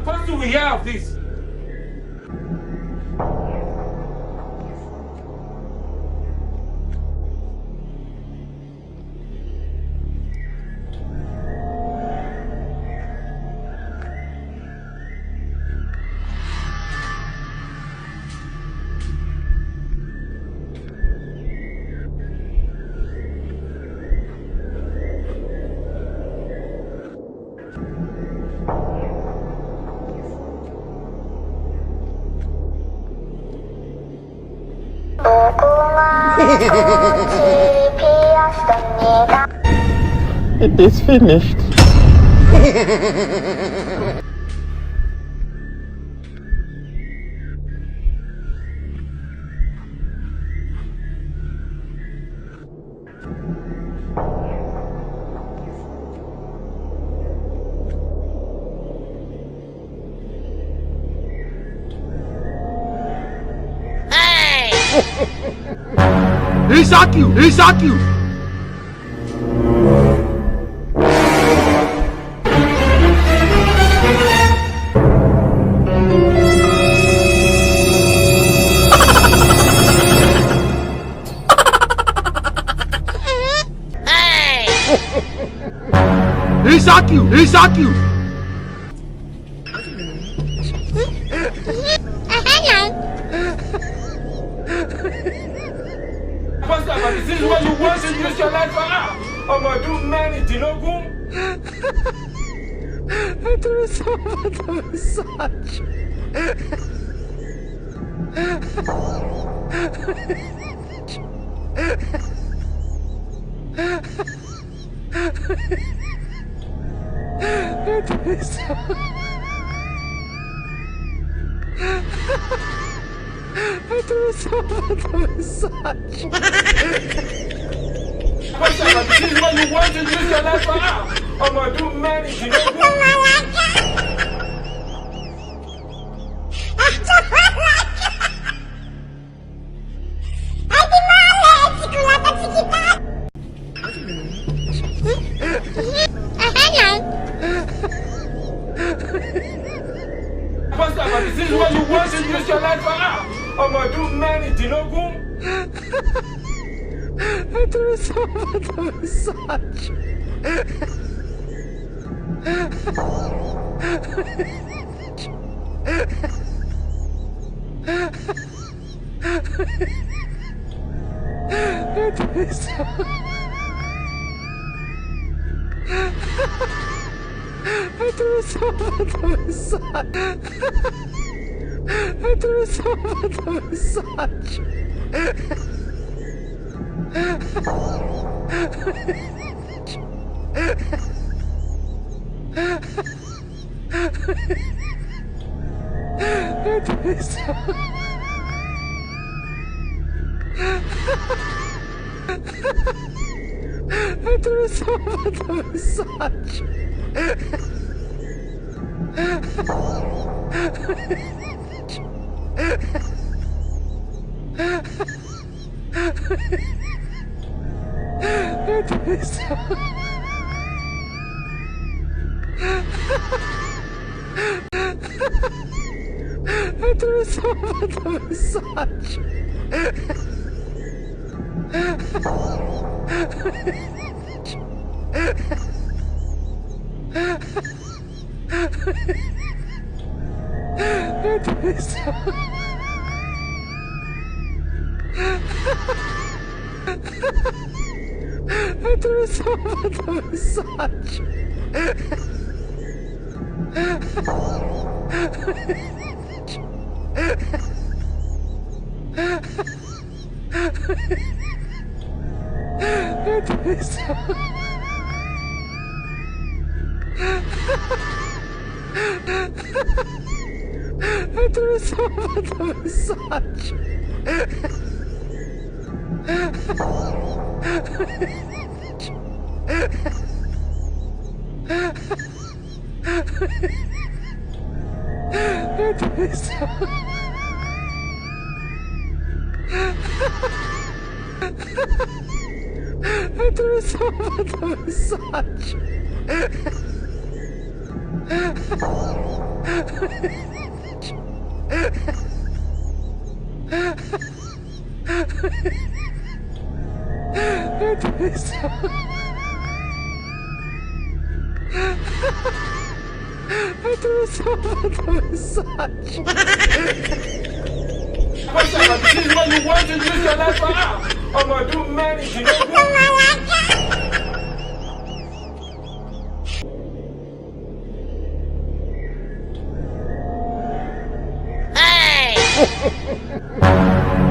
What do we hear of this? It is finished. He shot you! He shot you! He shot you! He shot you! This is what you want to use your life for. I'm gonna do many dinogum. Het is zo wat een massage. Het is zo. Het is zo wat een massage. This is what you want to use your life for. I'm gonna do many dinogum. This is what you want to use your life for. I'm gonna do many dinogum. Het is zo wat een massage. Het is zo. Het is zo wat een massage. Het is zo wat een massage. Het is zo. Het is zo wat een massage. Het is zo. Het is zo wat een massage. Massage. This is what you want to use your life for. I'm gonna do many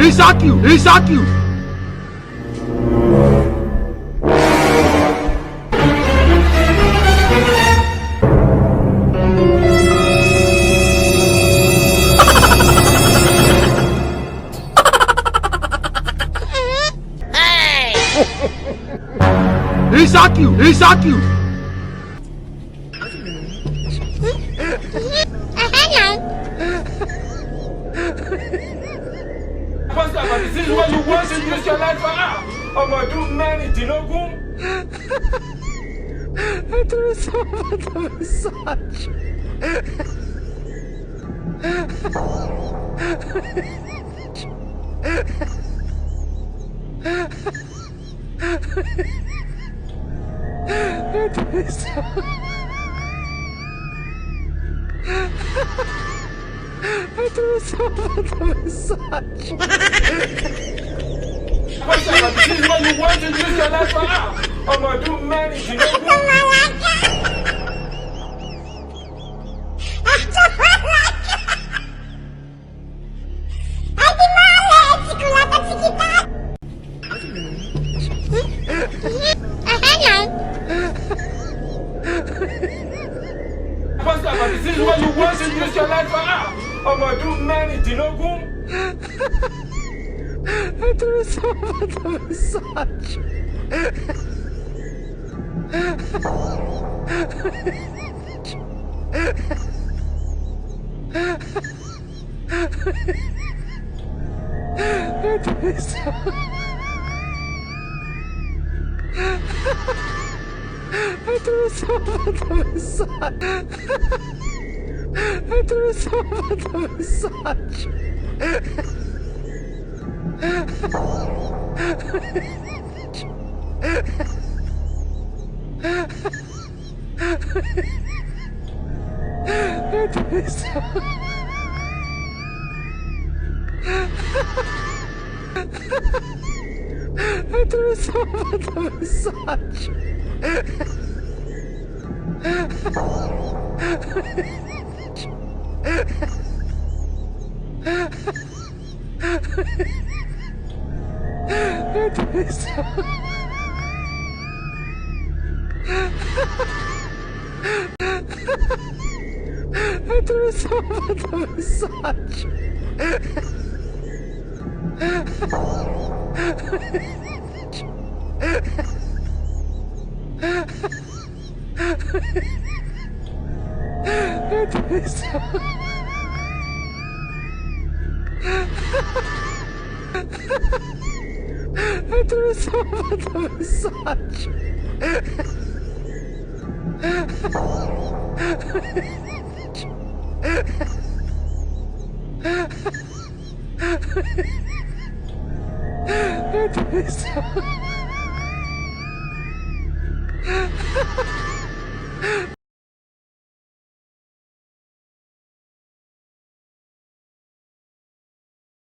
He shock you! He shock you! He shock you! He shock you! This is what you want to use your life for. I'm gonna do many dinogun. Massage. This is what you want to use your life for. I'm gonna do many dinogun. This is what you want to use your life for. I'm gonna do many dinogun. Massage.